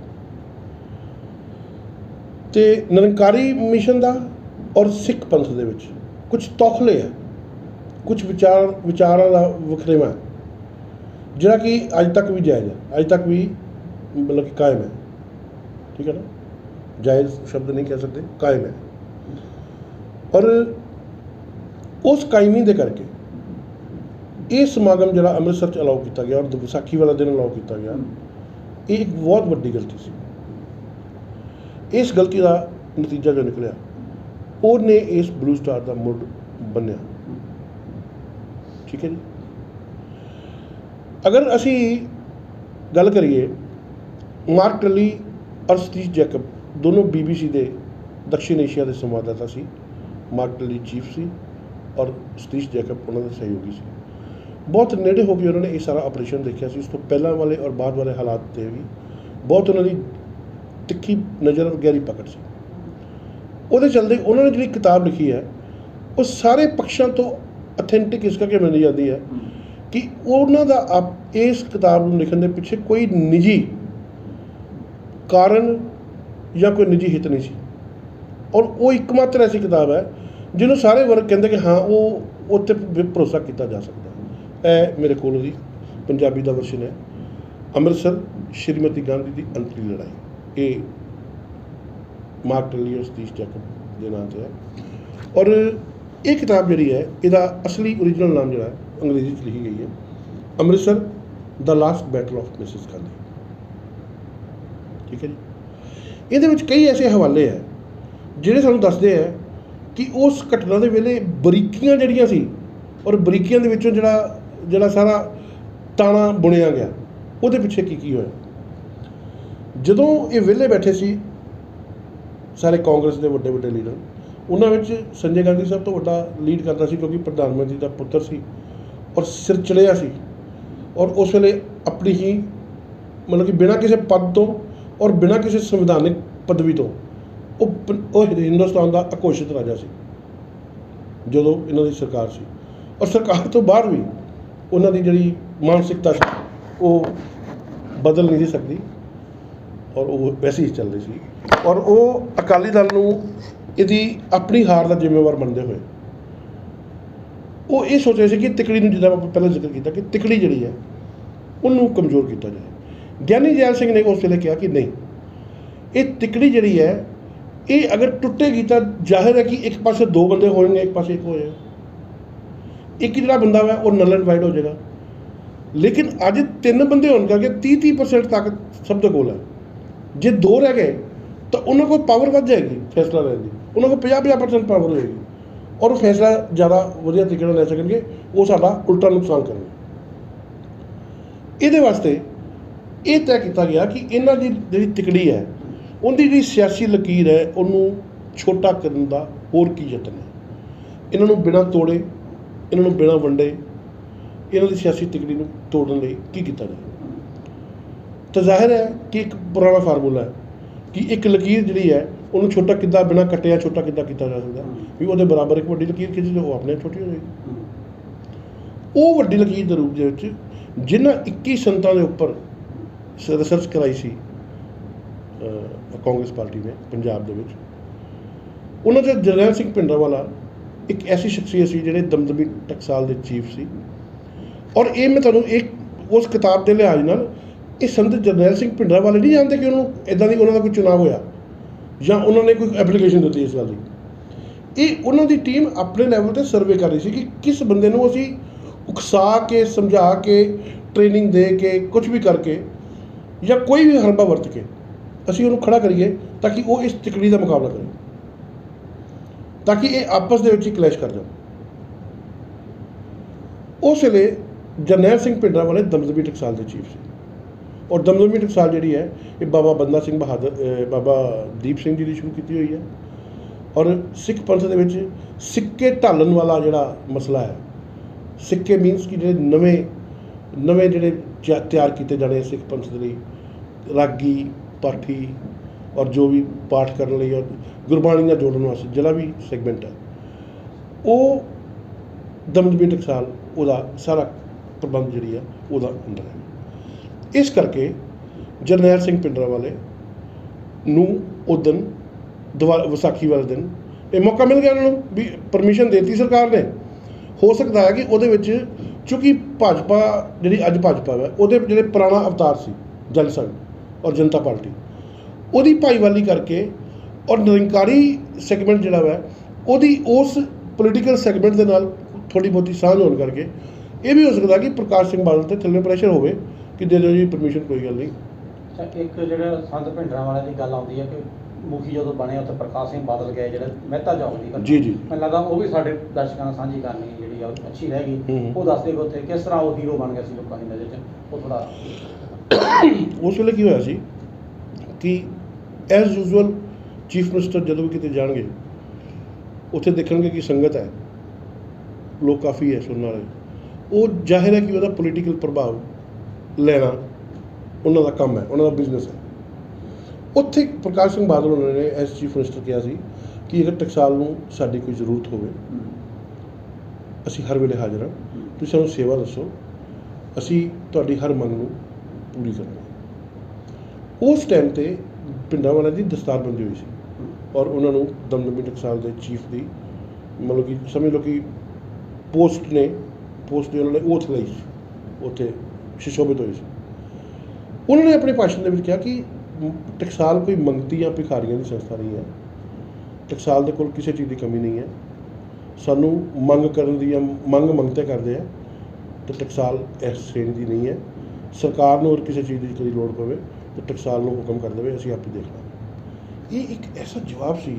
ਅਤੇ ਨਿਰੰਕਾਰੀ ਮਿਸ਼ਨ ਦਾ ਔਰ ਸਿੱਖ ਪੰਥ ਦੇ ਵਿੱਚ ਕੁਛ ਤੌਖਲੇ ਹੈ, ਕੁਛ ਵਿਚਾਰਾਂ ਦਾ ਵਖਰੇਵਾਂ ਜਿਹੜਾ ਕਿ ਅੱਜ ਤੱਕ ਵੀ ਜਾਇਜ਼ ਹੈ, ਅੱਜ ਤੱਕ ਵੀ ਮਤਲਬ ਕਿ ਕਾਇਮ ਹੈ। ਠੀਕ ਹੈ ਨਾ, ਜਾਇਜ਼ ਸ਼ਬਦ ਨਹੀਂ ਕਹਿ ਸਕਦੇ, ਕਾਇਮ ਹੈ। ਔਰ ਉਸ ਕਾਇਮੀ ਦੇ ਕਰਕੇ ਇਹ ਸਮਾਗਮ ਜਿਹੜਾ ਅੰਮ੍ਰਿਤਸਰ 'ਚ ਅਲਾਓ ਕੀਤਾ ਗਿਆ ਔਰ ਵਿਸਾਖੀ ਵਾਲਾ ਦਿਨ ਅਲਾਓ ਕੀਤਾ ਗਿਆ, ਇਹ ਇੱਕ ਬਹੁਤ ਵੱਡੀ ਗਲਤੀ ਸੀ। ਇਸ ਗਲਤੀ ਦਾ ਨਤੀਜਾ ਜੋ ਨਿਕਲਿਆ, ਉਹਨੇ ਇਸ ਬਲੂ ਸਟਾਰ ਦਾ ਮੁੱਢ ਬੰਨਿਆ। ਠੀਕ ਹੈ ਜੀ, ਅਗਰ ਅਸੀਂ ਗੱਲ ਕਰੀਏ, ਮਾਰਕ ਟੱਲੀ ਔਰ ਸਤੀਸ਼ ਜੈਕਬ ਦੋਨੋਂ BBC ਦੇ ਦਕਸ਼ਿਣ ਏਸ਼ੀਆ ਦੇ ਸੰਵਾਦਦਾਤਾ ਸੀ। ਮਾਰਕ ਟੱਲੀ ਚੀਫ ਸੀ ਔਰ ਸਤੀਸ਼ ਜੈਕਬ ਉਹਨਾਂ ਦੇ ਸਹਿਯੋਗੀ ਸੀ। ਬਹੁਤ ਨੇੜੇ ਹੋ ਕੇ ਉਹਨਾਂ ਨੇ ਇਹ ਸਾਰਾ ਆਪਰੇਸ਼ਨ ਦੇਖਿਆ ਸੀ। ਉਸ ਤੋਂ ਪਹਿਲਾਂ ਵਾਲੇ ਔਰ ਬਾਅਦ ਵਾਲੇ ਹਾਲਾਤ 'ਤੇ ਵੀ ਬਹੁਤ ਉਹਨਾਂ ਦੀ ਤਿੱਖੀ ਨਜ਼ਰ ਔਰ ਗਹਿਰੀ ਪਕੜ ਸੀ। ਉਹਦੇ ਚਲਦੇ ਉਹਨਾਂ ਨੇ ਜਿਹੜੀ ਕਿਤਾਬ ਲਿਖੀ ਹੈ, ਉਹ ਸਾਰੇ ਪੱਖਾਂ ਤੋਂ ਅਥੈਂਟਿਕ ਇਸ ਕਰਕੇ ਮੰਨੀ ਜਾਂਦੀ ਹੈ ਕਿ ਉਹਨਾਂ ਦਾ ਇਸ ਕਿਤਾਬ ਨੂੰ ਲਿਖਣ ਦੇ ਪਿੱਛੇ ਕੋਈ ਨਿੱਜੀ ਕਾਰਨ ਜਾਂ ਕੋਈ ਨਿੱਜੀ ਹਿੱਤ ਨਹੀਂ ਸੀ। ਔਰ ਉਹ ਇੱਕਮਾਤਰ ਐਸੀ ਕਿਤਾਬ ਹੈ ਜਿਹਨੂੰ ਸਾਰੇ ਵਰਗ ਕਹਿੰਦੇ ਕਿ ਹਾਂ ਉਹ ਉੱਤੇ ਭਰੋਸਾ ਕੀਤਾ ਜਾ ਸਕਦਾ। ਇਹ ਮੇਰੇ ਕੋਲ ਉਹਦੀ ਪੰਜਾਬੀ ਦਾ ਵਰਸ਼ਨ ਹੈ, ਅੰਮ੍ਰਿਤਸਰ ਸ਼੍ਰੀਮਤੀ ਗਾਂਧੀ ਦੀ ਅੰਤਲੀ ਲੜਾਈ। ਇਹ ਮਾਰਕ ਟੱਲੀ ਔਰ ਸਤੀਸ਼ ਜੈਕਬ ਦੇ ਨਾਂ 'ਤੇ ਹੈ। ਔਰ ਇਹ ਕਿਤਾਬ ਜਿਹੜੀ ਹੈ, ਇਹਦਾ ਅਸਲੀ ਓਰੀਜਨਲ ਨਾਮ ਜਿਹੜਾ ਅੰਗਰੇਜ਼ੀ 'ਚ ਲਿਖੀ ਗਈ ਹੈ, ਅੰਮ੍ਰਿਤਸਰ ਦਾ last battle of Mrs Gandhi. ਠੀਕ ਹੈ ਜੀ, ਇਹਦੇ ਵਿੱਚ ਕਈ ਐਸੇ ਹਵਾਲੇ ਹੈ ਜਿਹੜੇ ਸਾਨੂੰ ਦੱਸਦੇ ਹੈ ਕਿ ਉਸ ਘਟਨਾ ਦੇ ਵੇਲੇ ਬਰੀਕੀਆਂ ਜਿਹੜੀਆਂ ਸੀ ਔਰ ਬਰੀਕੀਆਂ ਦੇ ਵਿੱਚੋਂ ਜਿਹੜਾ ਸਾਰਾ ਤਾਣਾ ਬੁਣਿਆ ਗਿਆ, ਉਹਦੇ ਪਿੱਛੇ ਕੀ ਹੋਇਆ। ਜਦੋਂ ਇਹ ਵਿਹਲੇ ਬੈਠੇ ਸੀ ਸਾਰੇ ਕਾਂਗਰਸ ਦੇ ਵੱਡੇ ਲੀਡਰ, ਉਹਨਾਂ ਵਿੱਚ ਸੰਜੇ ਗਾਂਧੀ ਸਭ ਤੋਂ ਵੱਡਾ ਲੀਡ ਕਰਦਾ ਸੀ ਕਿਉਂਕਿ ਪ੍ਰਧਾਨ ਮੰਤਰੀ ਦਾ ਪੁੱਤਰ ਸੀ ਔਰ ਸਿਰ ਚੜਿਆ ਸੀ। ਔਰ ਉਸ ਵੇਲੇ ਆਪਣੀ ਹੀ ਮਤਲਬ ਕਿ ਬਿਨਾਂ ਕਿਸੇ ਪਦ ਤੋਂ ਔਰ ਬਿਨਾਂ ਕਿਸੇ ਸੰਵਿਧਾਨਿਕ ਪਦਵੀ ਤੋਂ ਉਹ ਹਿੰਦੁਸਤਾਨ ਦਾ ਅਘੋਸ਼ਿਤ ਰਾਜਾ ਸੀ ਜਦੋਂ ਇਹਨਾਂ ਦੀ ਸਰਕਾਰ ਸੀ। ਔਰ ਸਰਕਾਰ ਤੋਂ ਬਾਅਦ ਵੀ ਉਹਨਾਂ ਦੀ ਜਿਹੜੀ ਮਾਨਸਿਕਤਾ ਸੀ ਉਹ ਬਦਲ ਨਹੀਂ ਸੀ ਸਕਦੀ ਔਰ ਉਹ ਵੈਸੇ ਹੀ ਚੱਲ ਰਹੀ ਸੀ। ਔਰ ਉਹ ਅਕਾਲੀ ਦਲ ਨੂੰ ਇਹਦੀ ਆਪਣੀ ਹਾਰ ਦਾ ਜ਼ਿੰਮੇਵਾਰ ਮੰਨਦੇ ਹੋਏ ਉਹ ਇਹ ਸੋਚ ਰਹੇ ਸੀ ਕਿ ਤਿਕੜੀ ਨੂੰ, ਜਿੱਦਾਂ ਆਪਾਂ ਪਹਿਲਾਂ ਜ਼ਿਕਰ ਕੀਤਾ ਕਿ ਤਿਕੜੀ ਜਿਹੜੀ ਹੈ ਉਹਨੂੰ ਕਮਜ਼ੋਰ ਕੀਤਾ ਜਾਏ। ਗਿਆਨੀ ਜੈਲ ਸਿੰਘ ਨੇ ਉਸ ਵੇਲੇ ਕਿਹਾ ਕਿ ਨਹੀਂ, ਇਹ ਤਿਕੜੀ ਜਿਹੜੀ ਹੈ ਇਹ ਅਗਰ ਟੁੱਟੇਗੀ ਤਾਂ ਜ਼ਾਹਿਰ ਹੈ ਕਿ ਇੱਕ ਪਾਸੇ ਦੋ ਬੰਦੇ ਹੋਣਗੇ, ਇੱਕ ਪਾਸੇ ਇੱਕ ਹੋ ਜਾਏਗਾ। ਇੱਕ ਜਿਹੜਾ ਬੰਦਾ ਹੈ ਉਹ ਨਲ ਐਂਡ ਵਾਈਡ ਹੋ ਜਾਏਗਾ। ਲੇਕਿਨ ਅੱਜ ਤਿੰਨ ਬੰਦੇ ਹੋਣ ਕਰਕੇ 30% ਤਾਕਤ ਸਭ ਦੇ ਕੋਲ ਹੈ। ਜੇ ਦੋ ਰਹਿ ਗਏ ਤਾਂ ਉਹਨਾਂ ਕੋਲ ਪਾਵਰ ਵੱਧ ਜਾਏਗੀ ਫੈਸਲਾ ਲੈਣ ਦੀ, ਉਹਨਾਂ ਕੋਲ 50% ਪਾਵਰ ਹੋਏਗੀ ਔਰ ਉਹ ਫੈਸਲਾ ਜ਼ਿਆਦਾ ਵਧੀਆ ਤਰੀਕੇ ਨਾਲ ਲੈ ਸਕਣਗੇ। ਉਹ ਸਾਡਾ ਉਲਟਾ ਨੁਕਸਾਨ ਕਰਨਗੇ। ਇਹਦੇ ਵਾਸਤੇ ਇਹ ਤੈਅ ਕੀਤਾ ਗਿਆ ਕਿ ਇਹਨਾਂ ਦੀ ਜਿਹੜੀ ਤਿਕੜੀ ਹੈ, ਉਹਦੀ ਜਿਹੜੀ ਸਿਆਸੀ ਲਕੀਰ ਹੈ, ਉਹਨੂੰ ਛੋਟਾ ਕਰਨ ਦਾ ਹੋਰ ਕੀ ਯਤਨ ਹੈ। ਇਹਨਾਂ ਨੂੰ ਬਿਨਾਂ ਤੋੜੇ, ਇਹਨਾਂ ਨੂੰ ਬਿਨਾਂ ਵੰਡੇ, ਇਹਨਾਂ ਦੀ ਸਿਆਸੀ ਤਿਕੜੀ ਨੂੰ ਤੋੜਨ ਲਈ ਕੀ ਕੀਤਾ ਜਾਏ। ਤਾਂ ਜ਼ਾਹਿਰ ਹੈ ਕਿ ਇੱਕ ਪੁਰਾਣਾ ਫਾਰਮੂਲਾ ਹੈ ਕਿ ਇੱਕ ਲਕੀਰ ਜਿਹੜੀ ਹੈ ਉਹਨੂੰ ਛੋਟਾ ਕਿੱਦਾਂ ਬਿਨਾਂ ਕੱਟਿਆ ਛੋਟਾ ਕਿੱਦਾਂ ਕੀਤਾ ਜਾ ਸਕਦਾ, ਵੀ ਉਹਦੇ ਬਰਾਬਰ ਇੱਕ ਵੱਡੀ ਲਕੀਰ ਖਿੱਚੀ ਤੇ ਉਹ ਆਪਣੇ ਛੋਟੀ ਹੋ ਜਾਏਗੀ। ਉਹ ਵੱਡੀ ਲਕੀਰ ਦੇ ਰੂਪ ਦੇ ਵਿੱਚ ਜਿਨ੍ਹਾਂ 21 ਸੰਤਾਂ ਦੇ ਉੱਪਰ ਰਿਸਰਚ ਕਰਾਈ ਸੀ ਕਾਂਗਰਸ ਪਾਰਟੀ ਨੇ ਪੰਜਾਬ ਦੇ ਵਿੱਚ, ਉਹਨਾਂ 'ਚ ਜਰਨੈਲ ਸਿੰਘ ਭਿੰਡਰਾਂਵਾਲਾ ਇੱਕ ਐਸੀ ਸ਼ਖਸੀਅਤ ਸੀ ਜਿਹੜੇ ਦਮਦਮੀ ਟਕਸਾਲ ਦੇ ਚੀਫ ਸੀ। ਔਰ ਇਹ ਮੈਂ ਤੁਹਾਨੂੰ ਉਸ ਕਿਤਾਬ ਦੇ ਲਿਹਾਜ਼ ਨਾਲ ਇਹ ਸੰਤ ਜਰਨੈਲ ਸਿੰਘ ਭਿੰਡਰਾਂਵਾਲੇ ਨਹੀਂ ਜਾਣਦੇ ਕਿ ਉਹਨੂੰ ਇੱਦਾਂ ਦੀ ਉਹਨਾਂ ਦਾ ਕੋਈ ਚੁਣਾਵ ਹੋਇਆ ਜਾਂ ਉਹਨਾਂ ਨੇ ਕੋਈ ਐਪਲੀਕੇਸ਼ਨ ਦਿੱਤੀ ਇਸ ਗੱਲ ਦੀ। ਇਹ ਉਹਨਾਂ ਦੀ ਟੀਮ ਆਪਣੇ ਲੈਵਲ 'ਤੇ ਸਰਵੇ ਕਰ ਰਹੀ ਸੀ ਕਿ ਕਿਸ ਬੰਦੇ ਨੂੰ ਅਸੀਂ ਉਕਸਾ ਕੇ, ਸਮਝਾ ਕੇ, ਟ੍ਰੇਨਿੰਗ ਦੇ ਕੇ, ਕੁਝ ਵੀ ਕਰਕੇ ਜਾਂ ਕੋਈ ਵੀ ਹਰਬਾ ਵਰਤ ਕੇ ਅਸੀਂ ਉਹਨੂੰ ਖੜਾ ਕਰੀਏ ਤਾਂ ਕਿ ਉਹ ਇਸ ਤਿਕੜੀ ਦਾ ਮੁਕਾਬਲਾ ਕਰੇ, ਤਾਂ ਕਿ ਇਹ ਆਪਸ ਦੇ ਵਿੱਚ ਹੀ ਕਲੈਸ਼ ਕਰ ਜਾਣ। ਉਸ ਵੇਲੇ ਜਰਨੈਲ ਸਿੰਘ ਭਿੰਡਰਾਂਵਾਲੇ ਦਮਦਮੀ ਟਕਸਾਲ ਦੇ ਚੀਫ ਸੀ। ਔਰ ਦਮਦਮੀ ਟਕਸਾਲ ਜਿਹੜੀ ਹੈ ਇਹ ਬਾਬਾ ਬੰਦਾ ਸਿੰਘ ਬਹਾਦਰ ਬਾਬਾ ਦੀਪ ਸਿੰਘ ਜੀ ਦੀ ਸ਼ੁਰੂ ਕੀਤੀ ਹੋਈ ਹੈ। ਔਰ ਸਿੱਖ ਪੰਥ ਦੇ ਵਿੱਚ ਸਿੱਕੇ ਢਾਲਣ ਵਾਲਾ ਜਿਹੜਾ ਮਸਲਾ ਹੈ, ਸਿੱਕੇ ਮੀਨਸ ਕਿ ਜਿਹੜੇ ਨਵੇਂ ਜਿਹੜੇ ਤਿਆਰ ਕੀਤੇ ਜਾਣੇ ਸਿੱਖ ਪੰਥ ਦੇ ਲਈ, ਰਾਗੀ ਪਾਠੀ ਔਰ ਜੋ ਵੀ ਪਾਠ ਕਰਨ ਲਈ ਔਰ ਗੁਰਬਾਣੀ ਨਾਲ ਜੋੜਨ ਵਾਸਤੇ ਜਿਹੜਾ ਵੀ ਸੈਗਮੈਂਟ ਹੈ, ਉਹ ਦਮਦਮੀ ਟਕਸਾਲ ਉਹਦਾ ਸਾਰਾ ਪ੍ਰਬੰਧ ਜਿਹੜੀ ਆ ਉਹਦਾ ਅੰਦਰ ਹੈ। ਇਸ ਕਰਕੇ ਜਰਨੈਲ ਸਿੰਘ ਭਿੰਡਰਾਂਵਾਲੇ ਨੂੰ ਉਸ ਦਿਨ ਵਿਸਾਖੀ ਵਾਲੇ ਦਿਨ ਇਹ ਮੌਕਾ ਮਿਲ ਗਿਆ ਉਹਨਾਂ ਨੂੰ ਵੀ ਪਰਮਿਸ਼ਨ ਦੇਤੀ ਸਰਕਾਰ ਨੇ। ਹੋ ਸਕਦਾ ਹੈ ਕਿ ਉਹਦੇ ਵਿੱਚ ਚੂੰਕਿ ਭਾਜਪਾ ਜਿਹੜੀ ਅੱਜ ਭਾਜਪਾ ਹੈ ਉਹਦੇ ਜਿਹੜੇ ਪੁਰਾਣਾ ਅਵਤਾਰ ਸੀ ਜਨ ਸੰਘ ਔਰ ਜਨਤਾ ਪਾਰਟੀ, ਉਹਦੀ ਭਾਈਵਾਲੀ ਕਰਕੇ ਔਰ ਨਿਰੰਕਾਰੀ ਸੈਗਮੈਂਟ ਜਿਹੜਾ ਵਾ ਉਹਦੀ ਉਸ ਪੋਲੀਟੀਕਲ ਸੈਗਮੈਂਟ ਦੇ ਨਾਲ ਥੋੜ੍ਹੀ ਬਹੁਤੀ ਸਾਂਝ ਹੋਣ ਕਰਕੇ ਇਹ ਵੀ ਹੋ ਸਕਦਾ ਕਿ ਪ੍ਰਕਾਸ਼ ਸਿੰਘ ਬਾਦਲ 'ਤੇ ਥੱਲੇ ਪ੍ਰੈਸ਼ਰ ਹੋਵੇ ਕਿ ਦੇ ਦਿਓ ਜੀ ਪਰਮਿਸ਼ਨ, ਕੋਈ ਗੱਲ ਨਹੀਂ। ਇੱਕ ਜਿਹੜਾ ਸੰਤ ਭਿੰਡਰਾਂਵਾਲੇ ਦੀ ਗੱਲ ਆਉਂਦੀ ਹੈ ਕਿ ਮੁਖੀ ਜਦੋਂ ਬਣੇ ਉੱਥੇ ਪ੍ਰਕਾਸ਼ ਸਿੰਘ ਬਾਦਲ ਗਏ, ਜਿਹੜਾ ਮਹਿਤਾ ਚੌਕ ਦੀ ਘਟਨਾ, ਜੀ ਮੈਨੂੰ ਲੱਗਦਾ ਉਹ ਵੀ ਸਾਡੇ ਦਰਸ਼ਕਾਂ ਨਾਲ ਸਾਂਝੀ ਕਰਨੀ ਜਿਹੜੀ ਆ ਅੱਛੀ ਰਹਿ ਗਈ। ਉਹ ਦੱਸਦੇ ਕਿ ਉੱਥੇ ਕਿਸ ਤਰ੍ਹਾਂ ਉਹ ਹੀਰੋ ਬਣ ਗਿਆ ਸੀ ਲੋਕਾਂ ਦੀ ਨਜ਼ਰ 'ਚ। ਉਹ ਥੋੜ੍ਹਾ ਉਸ ਵੇਲੇ ਕੀ ਹੋਇਆ ਸੀ ਕਿ ਐਜ਼ ਯੂਜ਼ੁਅਲ ਚੀਫ ਮਿਨਿਸਟਰ ਜਦੋਂ ਵੀ ਕਿਤੇ ਜਾਣਗੇ ਉੱਥੇ ਦੇਖਣਗੇ ਕਿ ਸੰਗਤ ਹੈ, ਲੋਕ ਕਾਫੀ ਹੈ ਸੁਣਨ ਵਾਲੇ, ਉਹ ਜ਼ਾਹਿਰ ਹੈ ਕਿ ਉਹਦਾ ਪੋਲੀਟੀਕਲ ਪ੍ਰਭਾਵ ਲੈਣਾ ਉਹਨਾਂ ਦਾ ਕੰਮ ਹੈ, ਉਹਨਾਂ ਦਾ ਬਿਜ਼ਨਸ ਹੈ। ਉੱਥੇ ਪ੍ਰਕਾਸ਼ ਸਿੰਘ ਬਾਦਲ ਉਹਨਾਂ ਨੇ ਐਸ ਚੀਫ ਮਿਨਿਸਟਰ ਕਿਹਾ ਸੀ ਕਿ ਅਗਰ ਟਕਸਾਲ ਨੂੰ ਸਾਡੀ ਕੋਈ ਜ਼ਰੂਰਤ ਹੋਵੇ ਅਸੀਂ ਹਰ ਵੇਲੇ ਹਾਜ਼ਰ ਹਾਂ, ਤੁਸੀਂ ਸਾਨੂੰ ਸੇਵਾ ਦੱਸੋ, ਅਸੀਂ ਤੁਹਾਡੀ ਹਰ ਮੰਗ ਨੂੰ ਪੂਰੀ ਕਰਾਂਗੇ। ਉਸ ਟਾਈਮ 'ਤੇ ਭਿੰਡਰਾਂਵਾਲੇ ਦੀ ਦਸਤਾਰਬੰਦੀ ਹੋਈ ਸੀ ਔਰ ਉਹਨਾਂ ਨੂੰ ਦਮਦਮੀ ਟਕਸਾਲ ਦੇ ਚੀਫ ਦੀ ਮਤਲਬ ਕਿ ਸਮਝ ਲਓ ਕਿ ਪੋਸਟ ਦੀ ਉਹਨਾਂ ਨੇ ਓਥ ਲਈ ਸੀ, ਉੱਥੇ ਸੁਸ਼ੋਭਿਤ ਹੋਏ ਸੀ। ਉਹਨਾਂ ਨੇ ਆਪਣੇ ਭਾਸ਼ਣ ਦੇ ਵਿੱਚ ਕਿਹਾ ਕਿ ਟਕਸਾਲ ਕੋਈ ਮੰਗਤੀ ਜਾਂ ਭਿਖਾਰੀਆਂ ਦੀ ਸੰਸਥਾ ਨਹੀਂ ਹੈ, ਟਕਸਾਲ ਦੇ ਕੋਲ ਕਿਸੇ ਚੀਜ਼ ਦੀ ਕਮੀ ਨਹੀਂ ਹੈ, ਸਾਨੂੰ ਮੰਗ ਕਰਨ ਦੀ ਜਾਂ ਮੰਗਤੇ ਕਰਦੇ ਆ ਤਾਂ ਟਕਸਾਲ ਇਸ ਸ਼੍ਰੇਣੀ ਦੀ ਨਹੀਂ ਹੈ। ਸਰਕਾਰ ਨੂੰ ਅਗਰ ਕਿਸੇ ਚੀਜ਼ ਦੀ ਕਦੀ ਲੋੜ ਪਵੇ ਤਾਂ ਟਕਸਾਲ ਨੂੰ ਹੁਕਮ ਕਰ ਦੇਵੇ, ਅਸੀਂ ਆਪੇ ਦੇਖ ਲਾਂਗੇ। ਇਹ ਇੱਕ ਐਸਾ ਜਵਾਬ ਸੀ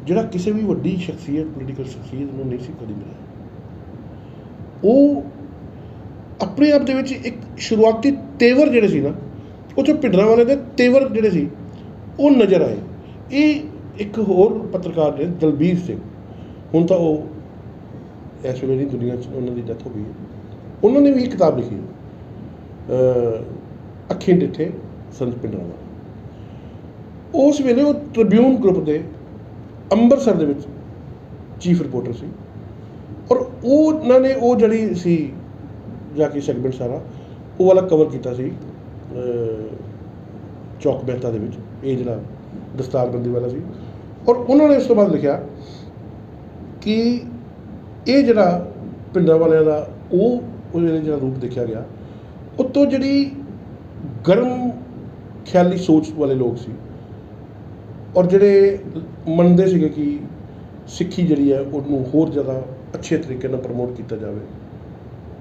ਜਿਹੜਾ ਕਿਸੇ ਵੀ ਵੱਡੀ ਸ਼ਖਸੀਅਤ, ਪੋਲੀਟੀਕਲ ਸ਼ਖਸੀਅਤ ਨੂੰ ਨਹੀਂ ਸੀ ਕਦੀ ਮਿਲਿਆ। ਉਹ ਆਪਣੇ ਆਪ ਦੇ ਵਿੱਚ ਇੱਕ ਸ਼ੁਰੂਆਤੀ ਤੇਵਰ ਜਿਹੜੇ ਸੀ ਨਾ, ਉਹ 'ਚੋਂ ਭਿੰਡਰਾਂਵਾਲੇ ਦੇ ਤੇਵਰ ਜਿਹੜੇ ਸੀ ਉਹ ਨਜ਼ਰ ਆਏ। ਇਹ ਇੱਕ ਹੋਰ ਪੱਤਰਕਾਰ ਨੇ ਦਲਬੀਰ ਸਿੰਘ, ਹੁਣ ਤਾਂ ਉਹ ਇਸ ਵੇਲੇ ਦੀ ਦੁਨੀਆ 'ਚ ਉਹਨਾਂ ਦੀ ਡੈਥ ਹੋ ਗਈ ਹੈ, ਉਹਨਾਂ ਨੇ ਵੀ ਇੱਕ ਕਿਤਾਬ ਲਿਖੀ ਅੱਖੀਂ ਡਿੱਠੇ ਸੰਤ ਭਿੰਡਰਾਂਵਾਲੇ। ਉਸ ਵੇਲੇ ਉਹ ਟ੍ਰਿਬਿਊਨ ਗਰੁੱਪ ਦੇ ਅੰਮ੍ਰਿਤਸਰ ਦੇ ਵਿੱਚ ਚੀਫ ਰਿਪੋਰਟਰ ਸੀ ਔਰ ਉਹਨਾਂ ਨੇ ਉਹ ਜਿਹੜੀ ਸੀ ਜਾ ਕੇ ਸੈਗਮੈਂਟ ਸਾਰਾ ਉਹ ਵਾਲਾ ਕਵਰ ਕੀਤਾ ਸੀ ਚੌਕ ਮਹਿਤਾ ਦੇ ਵਿੱਚ, ਇਹ ਜਿਹੜਾ ਦਸਤਾਰਬੰਦੀ ਵਾਲਾ ਸੀ। ਔਰ ਉਹਨਾਂ ਨੇ ਉਸ ਤੋਂ ਬਾਅਦ ਲਿਖਿਆ ਕਿ ਇਹ ਜਿਹੜਾ ਭਿੰਡਰਾਂਵਾਲਿਆਂ ਦਾ ਉਹਦੇ ਜਿਹੜਾ ਰੂਪ ਦੇਖਿਆ ਗਿਆ, ਉੱਤੋਂ ਜਿਹੜੀ ਗਰਮ ਖਿਆਲੀ ਸੋਚ ਵਾਲੇ ਲੋਕ ਸੀ ਔਰ ਜਿਹੜੇ ਮੰਨਦੇ ਸੀਗੇ ਕਿ ਸਿੱਖੀ ਜਿਹੜੀ ਹੈ ਉਹਨੂੰ ਹੋਰ ਜ਼ਿਆਦਾ ਅੱਛੇ ਤਰੀਕੇ ਨਾਲ ਪ੍ਰਮੋਟ ਕੀਤਾ ਜਾਵੇ,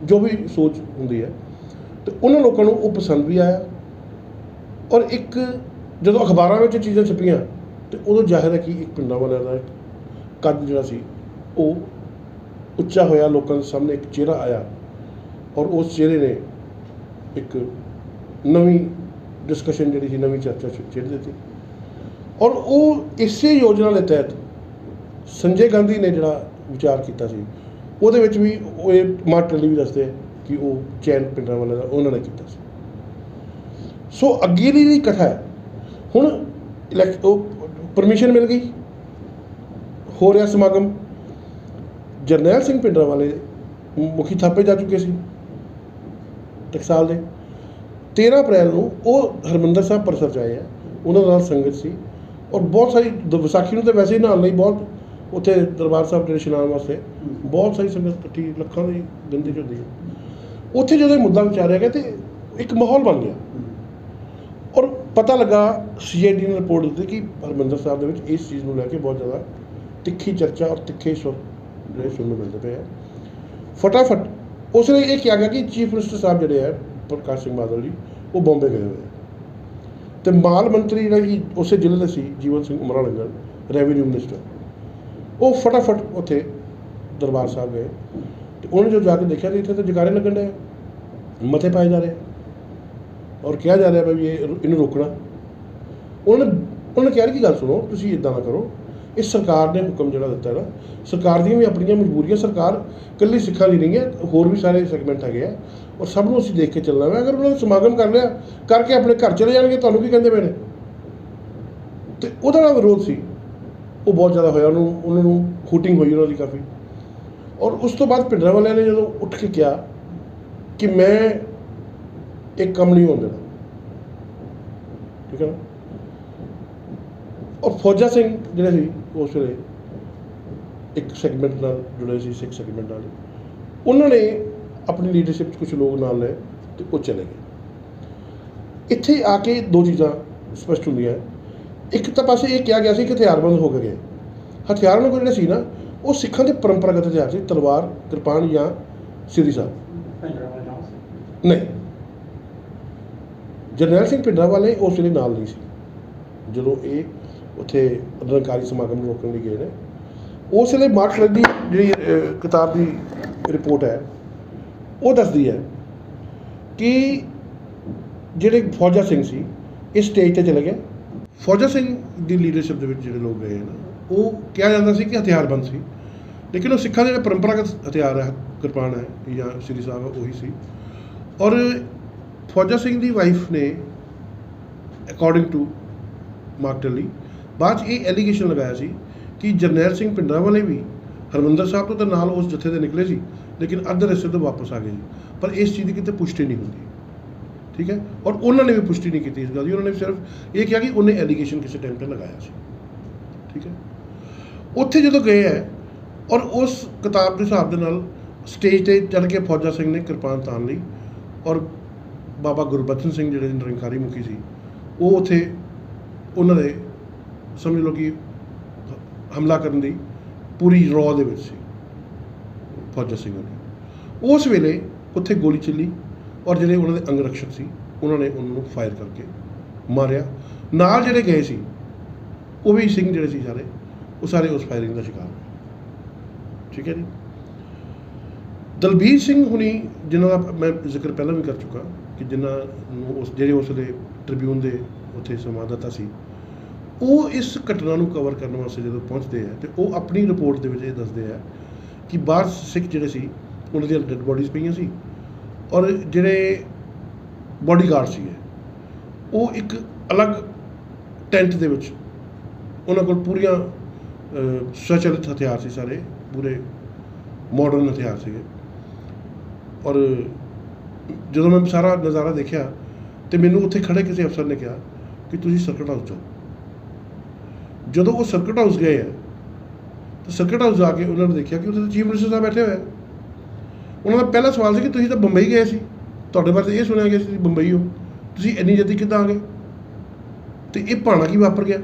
ਜੋ ਵੀ ਸੋਚ ਹੁੰਦੀ ਹੈ, ਅਤੇ ਉਹਨਾਂ ਲੋਕਾਂ ਨੂੰ ਉਹ ਪਸੰਦ ਵੀ ਆਇਆ। ਔਰ ਇੱਕ ਜਦੋਂ ਅਖਬਾਰਾਂ ਵਿੱਚ ਚੀਜ਼ਾਂ ਛਪੀਆਂ ਅਤੇ ਉਦੋਂ ਜ਼ਾਹਿਰ ਹੈ ਕਿ ਇੱਕ ਭਿੰਡਰਾਂਵਾਲਿਆਂ ਦਾ ਕੱਦ ਜਿਹੜਾ ਸੀ ਉਹ ਉੱਚਾ ਹੋਇਆ, ਲੋਕਾਂ ਦੇ ਸਾਹਮਣੇ ਇੱਕ ਚਿਹਰਾ ਆਇਆ ਔਰ ਉਸ ਚਿਹਰੇ ਨੇ ਇੱਕ ਨਵੀਂ ਡਿਸਕਸ਼ਨ ਜਿਹੜੀ ਸੀ, ਨਵੀਂ ਚਰਚਾ ਛੇੜ ਦਿੱਤੀ। ਔਰ ਉਹ ਇਸੇ ਯੋਜਨਾ ਦੇ ਤਹਿਤ ਸੰਜੇ ਗਾਂਧੀ ਨੇ ਜਿਹੜਾ ਵਿਚਾਰ ਕੀਤਾ ਸੀ, ਉਹਦੇ ਵਿੱਚ ਵੀ ਉਹ ਇਹ ਮਾਰ ਟੱਲੀ ਵੀ ਦੱਸਦੇ ਕਿ ਉਹ ਚੈਨ ਭਿੰਡਰਾਂਵਾਲੇ ਦਾ ਉਹਨਾਂ ਨੇ ਕੀਤਾ ਸੀ। ਸੋ ਅੱਗੇ ਦੀ ਜਿਹੜੀ ਕਥਾ ਹੈ, ਹੁਣ ਉਹ ਪਰਮਿਸ਼ਨ ਮਿਲ ਗਈ, ਹੋ ਰਿਹਾ ਸਮਾਗਮ। ਜਰਨੈਲ ਸਿੰਘ ਭਿੰਡਰਾਂਵਾਲੇ ਮੁਖੀ ਥਾਪੇ ਜਾ ਚੁੱਕੇ ਸੀ ਟਕਸਾਲ ਦੇ। 13 ਅਪ੍ਰੈਲ ਨੂੰ ਉਹ ਹਰਿਮੰਦਰ ਸਾਹਿਬ ਪਰਸਰ 'ਚ ਆਏ ਆ, ਉਹਨਾਂ ਨਾਲ ਸੰਗਤ ਸੀ ਔਰ ਬਹੁਤ ਸਾਰੀ ਵਿਸਾਖੀ ਨੂੰ ਤਾਂ ਵੈਸੇ ਹੀ ਨਹਾਉਣ ਲਈ ਬਹੁਤ ਉੱਥੇ ਦਰਬਾਰ ਸਾਹਿਬ ਦੇ ਇਸ਼ਨਾਨ ਵਾਸਤੇ ਬਹੁਤ ਸਾਰੀ ਸੰਗਤ ਇਕੱਠੀ, ਲੱਖਾਂ ਦੀ ਗਿਣਤੀ 'ਚ ਹੁੰਦੀ ਹੈ। ਉੱਥੇ ਜਦੋਂ ਇਹ ਮੁੱਦਾ ਵਿਚਾਰਿਆ ਗਿਆ ਤਾਂ ਇੱਕ ਮਾਹੌਲ ਬਣ ਗਿਆ ਔਰ ਪਤਾ ਲੱਗਾ, CID ਨੇ ਰਿਪੋਰਟ ਦਿੱਤੀ ਕਿ ਹਰਿਮੰਦਰ ਸਾਹਿਬ ਦੇ ਵਿੱਚ ਇਸ ਚੀਜ਼ ਨੂੰ ਲੈ ਕੇ ਬਹੁਤ ਜ਼ਿਆਦਾ ਤਿੱਖੀ ਚਰਚਾ ਔਰ ਤਿੱਖੇ ਜਿਹੜੇ ਸੁਣਨ ਨੂੰ ਮਿਲਦੇ ਪਏ ਆ। ਫਟਾਫਟ ਉਸ ਨੇ ਇਹ ਕਿਹਾ ਗਿਆ ਕਿ ਚੀਫ ਮਿਨਿਸਟਰ ਸਾਹਿਬ ਜਿਹੜੇ ਹੈ ਪ੍ਰਕਾਸ਼ ਸਿੰਘ ਬਾਦਲ ਜੀ, ਉਹ ਬੰਬੇ ਗਏ ਹੋਏ ਅਤੇ ਮਾਲ ਮੰਤਰੀ ਜਿਹੜਾ ਕਿ ਉਸੇ ਜ਼ਿਲ੍ਹੇ ਦੇ ਸੀ ਜੀਵਨ ਸਿੰਘ ਉਮਰਾ ਲੰਗਰ, ਰੈਵਨਿਊ ਮਿਨਿਸਟਰ, ਉਹ ਫਟਾਫਟ ਉੱਥੇ ਦਰਬਾਰ ਸਾਹਿਬ ਗਏ ਅਤੇ ਉਹਨੇ ਜੋ ਜਾ ਕੇ ਦੇਖਿਆ ਤਾਂ ਇੱਥੇ ਤਾਂ ਜਗਾਰੇ ਲੱਗਣ ਡਏ, ਮੱਥੇ ਪਾਏ ਜਾ ਰਹੇ। ਔਰ ਕਿਹਾ ਜਾ ਰਿਹਾ ਵੀ ਇਹਨੂੰ ਰੋਕਣਾ। ਉਹਨਾਂ ਨੇ ਕਿਹਾ ਕਿ ਗੱਲ ਸੁਣੋ, ਤੁਸੀਂ ਇੱਦਾਂ ਨਾ ਕਰੋ, ਇਹ ਸਰਕਾਰ ਨੇ ਹੁਕਮ ਜਿਹੜਾ ਦਿੱਤਾ ਨਾ, ਸਰਕਾਰ ਦੀਆਂ ਵੀ ਆਪਣੀਆਂ ਮਜਬੂਰੀਆਂ, ਸਰਕਾਰ ਇਕੱਲੀ ਸਿੱਖਾਂ ਦੀ ਨਹੀਂ ਹੈ, ਹੋਰ ਵੀ ਸਾਰੇ ਸੈਗਮੈਂਟ ਹੈਗੇ ਆ, ਔਰ ਸਭ ਨੂੰ ਅਸੀਂ ਦੇਖ ਕੇ ਚੱਲਣਾ ਵਾ। ਅਗਰ ਉਹਨਾਂ ਨੇ ਸਮਾਗਮ ਕਰ ਲਿਆ, ਕਰਕੇ ਆਪਣੇ ਘਰ ਚਲੇ ਜਾਣਗੇ, ਤੁਹਾਨੂੰ ਕੀ ਕਹਿੰਦੇ ਪਏ ਨੇ? ਅਤੇ ਉਹਦਾ ਜਿਹੜਾ ਵਿਰੋਧ ਸੀ ਉਹ ਬਹੁਤ ਜ਼ਿਆਦਾ ਹੋਇਆ, ਉਹਨਾਂ ਨੂੰ ਹੂਟਿੰਗ ਹੋਈ ਉਹਨਾਂ ਦੀ ਕਾਫੀ। ਔਰ ਉਸ ਤੋਂ ਬਾਅਦ ਭਿੰਡਰਾਂਵਾਲਿਆਂ ਨੇ ਜਦੋਂ ਉੱਠ ਕੇ ਕਿਹਾ ਕਿ ਮੈਂ ਇੱਕ ਕੰਮ ਨਹੀਂ ਹੋਣ ਦੇਣਾ, ਠੀਕ ਹੈ ਨਾ। ਔਰ ਫੌਜਾ ਸਿੰਘ ਜਿਹੜੇ ਸੀ ਉਸ ਵੇਲੇ ਇੱਕ ਸੈਗਮੈਂਟ ਨਾਲ ਜੁੜੇ ਸੀ, ਸਿੱਖ ਸੈਗਮੈਂਟ ਨਾਲ, ਉਹਨਾਂ ਨੇ ਆਪਣੀ ਲੀਡਰਸ਼ਿਪ 'ਚ ਕੁਛ ਲੋਕ ਨਾਲ ਲਏ ਅਤੇ ਉਹ ਚਲੇ ਗਏ। ਇੱਥੇ ਆ ਕੇ ਦੋ ਚੀਜ਼ਾਂ ਸਪਸ਼ਟ ਹੁੰਦੀਆਂ। ਇੱਕ ਤਾਂ ਪਾਸੇ ਇਹ ਕਿਹਾ ਗਿਆ ਸੀ ਕਿ ਹਥਿਆਰਬੰਦ ਹੋ ਕੇ ਗਏ। ਹਥਿਆਰਾਂ ਨੂੰ ਜਿਹੜੇ ਸੀ ਨਾ, ਉਹ ਸਿੱਖਾਂ ਦੇ ਪਰੰਪਰਾਗਤ ਹਥਿਆਰ ਸੀ, ਤਲਵਾਰ, ਕਿਰਪਾਨ ਜਾਂ ਸਿੱਧੀ ਸਾਹਿਬ। ਨਹੀਂ, ਜਰਨੈਲ ਸਿੰਘ ਭਿੰਡਰਾਂਵਾਲੇ ਉਸ ਵੇਲੇ ਨਾਲ ਨਹੀਂ ਸੀ ਜਦੋਂ ਇਹ ਉੱਥੇ ਨਿਰੰਕਾਰੀ ਸਮਾਗਮ ਨੂੰ ਰੋਕਣ ਲਈ ਗਏ ਨੇ। ਉਸ ਵੇਲੇ ਮਾਰਕਸ ਦੀ ਜਿਹੜੀ ਕਿਤਾਬ ਦੀ ਰਿਪੋਰਟ ਹੈ ਉਹ ਦੱਸਦੀ ਹੈ ਕਿ ਜਿਹੜੇ ਫੌਜਾ ਸਿੰਘ ਸੀ ਇਹ ਸਟੇਜ 'ਤੇ ਚਲੇ ਗਏ। ਫੌਜਾ ਸਿੰਘ ਦੀ ਲੀਡਰਸ਼ਿਪ ਦੇ ਵਿੱਚ ਜਿਹੜੇ ਲੋਕ ਗਏ ਨਾ, ਉਹ ਕਿਹਾ ਜਾਂਦਾ ਸੀ ਕਿ ਹਥਿਆਰਬੰਦ ਸੀ, ਲੇਕਿਨ ਉਹ ਸਿੱਖਾਂ ਦੇ ਜਿਹੜੇ ਪਰੰਪਰਾਗਤ ਹਥਿਆਰ ਹੈ, ਕਿਰਪਾਨ ਹੈ ਜਾਂ ਸ੍ਰੀ ਸਾਹਿਬ ਹੈ, ਉਹੀ ਸੀ। ਔਰ ਫੌਜਾ ਸਿੰਘ ਦੀ ਵਾਈਫ ਨੇ ਅਕੋਰਡਿੰਗ ਟੂ ਮਾਰਕ ਟੱਲੀ ਬਾਅਦ 'ਚ ਇਹ ਐਲੀਗੇਸ਼ਨ ਲਗਾਇਆ ਸੀ ਕਿ ਜਰਨੈਲ ਸਿੰਘ ਭਿੰਡਰਾਂਵਾਲੇ ਵੀ ਹਰਿਮੰਦਰ ਸਾਹਿਬ ਤੋਂ ਤਾਂ ਨਾਲ ਉਸ ਜਥੇ ਦੇ ਨਿਕਲੇ ਸੀ, ਲੇਕਿਨ ਅੱਧੇ ਰਸਤੇ ਤੋਂ ਵਾਪਸ ਆ ਗਏ ਸੀ। ਪਰ ਇਸ ਚੀਜ਼ ਦੀ ਕਿਤੇ ਪੁਸ਼ਟੀ ਨਹੀਂ ਹੁੰਦੀ, ਠੀਕ ਹੈ। ਔਰ ਉਹਨਾਂ ਨੇ ਵੀ ਪੁਸ਼ਟੀ ਨਹੀਂ ਕੀਤੀ ਇਸ ਗੱਲ ਦੀ, ਉਹਨਾਂ ਨੇ ਸਿਰਫ ਇਹ ਕਿਹਾ ਕਿ ਉਹਨੇ ਐਲੀਗੇਸ਼ਨ ਕਿਸੇ ਟਾਈਮ 'ਤੇ ਲਗਾਇਆ ਸੀ, ਠੀਕ ਹੈ। ਉੱਥੇ ਜਦੋਂ ਗਏ ਹੈ ਔਰ ਉਸ ਕਿਤਾਬ ਦੇ ਹਿਸਾਬ ਦੇ ਨਾਲ ਸਟੇਜ 'ਤੇ ਚੜ੍ਹ ਕੇ ਫੌਜਾ ਸਿੰਘ ਨੇ ਕਿਰਪਾਨ ਤਾਣ ਲਈ, ਔਰ ਬਾਬਾ ਗੁਰਬਚਨ ਸਿੰਘ ਜਿਹੜੇ ਨਿਰੰਕਾਰੀ ਮੁਖੀ ਸੀ ਉਹ ਉੱਥੇ ਉਹਨਾਂ ਦੇ ਸਮਝ ਲਓ ਕਿ ਹਮਲਾ ਕਰਨ ਦੀ ਪੂਰੀ ਰੌ ਦੇ ਵਿੱਚ ਸੀ ਫੌਜਾ ਸਿੰਘ ਨੇ। ਉਸ ਵੇਲੇ ਉੱਥੇ ਗੋਲੀ ਚੱਲੀ ਔਰ ਜਿਹੜੇ ਉਹਨਾਂ ਦੇ ਅੰਗ ਰਕਸ਼ਕ ਸੀ ਉਹਨਾਂ ਨੇ ਉਹਨਾਂ ਨੂੰ ਫਾਇਰ ਕਰਕੇ ਮਾਰਿਆ। ਨਾਲ ਜਿਹੜੇ ਗਏ ਸੀ ਉਹ ਵੀ ਸਿੰਘ ਜਿਹੜੇ ਸੀ ਸਾਰੇ, ਉਹ ਸਾਰੇ ਉਸ ਫਾਇਰਿੰਗ ਦਾ ਸ਼ਿਕਾਰ ਹੋਏ, ਠੀਕ ਹੈ ਜੀ। ਦਲਬੀਰ ਸਿੰਘ ਹੁਣੀ, ਜਿਨ੍ਹਾਂ ਦਾ ਮੈਂ ਜ਼ਿਕਰ ਪਹਿਲਾਂ ਵੀ ਕਰ ਚੁੱਕਾ ਕਿ ਜਿਨ੍ਹਾਂ ਨੂੰ ਜਿਹੜੇ ਉਸ ਵੇਲੇ ਟ੍ਰਿਬਿਊਨ ਦੇ ਉੱਥੇ ਸੰਵਾਦਦਾਤਾ ਸੀ, ਉਹ ਇਸ ਘਟਨਾ ਨੂੰ ਕਵਰ ਕਰਨ ਵਾਸਤੇ ਜਦੋਂ ਪਹੁੰਚਦੇ ਆ ਅਤੇ ਉਹ ਆਪਣੀ ਰਿਪੋਰਟ ਦੇ ਵਿੱਚ ਇਹ ਦੱਸਦੇ ਆ ਕਿ ਬਾਹਰ ਸਿੱਖ ਜਿਹੜੇ ਸੀ ਉਹਨਾਂ ਦੀਆਂ ਡੈਡ ਬੋਡੀਜ਼ ਪਈਆਂ ਸੀ, ਔਰ ਜਿਹੜੇ ਬਾਡੀਗਾਰਡ ਸੀਗੇ ਉਹ ਇੱਕ ਅਲੱਗ ਟੈਂਟ ਦੇ ਵਿੱਚ, ਉਹਨਾਂ ਕੋਲ ਪੂਰੀਆਂ ਸਵੈਚਲਿਤ ਹਥਿਆਰ ਸੀ, ਸਾਰੇ ਪੂਰੇ ਮਾਡਰਨ ਹਥਿਆਰ ਸੀਗੇ। ਔਰ ਜਦੋਂ ਮੈਂ ਸਾਰਾ ਨਜ਼ਾਰਾ ਦੇਖਿਆ ਅਤੇ ਮੈਨੂੰ ਉੱਥੇ ਖੜ੍ਹੇ ਕਿਸੇ ਅਫਸਰ ਨੇ ਕਿਹਾ ਕਿ ਤੁਸੀਂ ਸਰਕਟ ਹਾਊਸ ਜਾਓ। ਜਦੋਂ ਉਹ ਸਰਕਟ ਹਾਊਸ ਗਏ ਹੈ ਤਾਂ ਸਰਕਟ ਹਾਊਸ ਜਾ ਕੇ ਉਹਨਾਂ ਨੇ ਦੇਖਿਆ ਕਿ ਉੱਥੇ ਚੀਫ ਮਿਨਿਸਟਰ ਸਾਹਿਬ ਬੈਠੇ ਹੋਏ ਆ। ਉਹਨਾਂ ਦਾ ਪਹਿਲਾ ਸਵਾਲ ਸੀ ਕਿ ਤੁਸੀਂ ਤਾਂ ਬੰਬਈ ਗਏ ਸੀ, ਤੁਹਾਡੇ ਬਾਰੇ ਇਹ ਸੁਣਿਆ ਗਿਆ ਸੀ ਤੁਸੀਂ ਬੰਬਈ ਹੋ, ਤੁਸੀਂ ਇੰਨੀ ਜਲਦੀ ਕਿੱਦਾਂ ਆ ਗਏ ਅਤੇ ਇਹ ਭਾਣਾ ਕੀ ਵਾਪਰ ਗਿਆ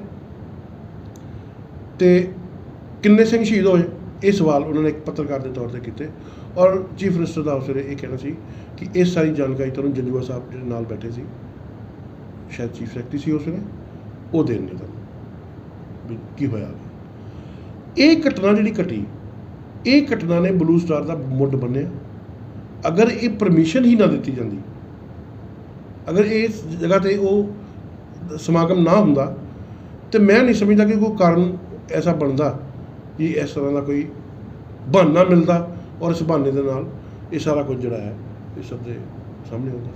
ਅਤੇ ਕਿੰਨੇ ਸਿੰਘ ਸ਼ਹੀਦ ਹੋਏ? ਇਹ ਸਵਾਲ ਉਹਨਾਂ ਨੇ ਇੱਕ ਪੱਤਰਕਾਰ ਦੇ ਤੌਰ 'ਤੇ ਕੀਤੇ। ਔਰ ਚੀਫ ਮਿਨਿਸਟਰ ਦਾ ਉਸ ਵੇਲੇ ਇਹ ਕਹਿਣਾ ਸੀ ਕਿ ਇਹ ਸਾਰੀ ਜਾਣਕਾਰੀ ਤੁਹਾਨੂੰ ਜੰਜੂਆ ਸਾਹਿਬ ਜਿਹੜੇ ਨਾਲ ਬੈਠੇ ਸੀ, ਸ਼ਾਇਦ ਚੀਫ ਸੈਕਟਰੀ ਸੀ ਉਸ ਵੇਲੇ, ਉਹ ਦੇਣਗੇ ਤੁਹਾਨੂੰ ਵੀ ਕੀ ਹੋਇਆ। ਇਹ ਘਟਨਾ ਜਿਹੜੀ ਘਟੀ, ਇਹ ਘਟਨਾ ਨੇ ਬਲੂ ਸਟਾਰ ਦਾ ਮੁੱਢ ਬੰਨਿਆ। ਅਗਰ ਇਹ ਪਰਮਿਸ਼ਨ ਹੀ ਨਾ ਦਿੱਤੀ ਜਾਂਦੀ, ਅਗਰ ਇਸ ਜਗ੍ਹਾ 'ਤੇ ਉਹ ਸਮਾਗਮ ਨਾ ਹੁੰਦਾ, ਤਾਂ ਮੈਂ ਨਹੀਂ ਸਮਝਦਾ ਕਿ ਕੋਈ ਕਾਰਨ ਐਸਾ ਬਣਦਾ ਕਿ ਇਸ ਤਰ੍ਹਾਂ ਦਾ ਕੋਈ ਬਹਾਨਾ ਮਿਲਦਾ ਔਰ ਇਸ ਬਹਾਨੇ ਦੇ ਨਾਲ ਇਹ ਸਾਰਾ ਕੁਝ ਜਿਹੜਾ ਹੈ ਇਹ ਸਭ ਦੇ ਸਾਹਮਣੇ ਆਉਂਦਾ।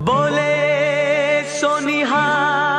ਬੋਲੇ ਸੋ ਨਿਹਾਲ।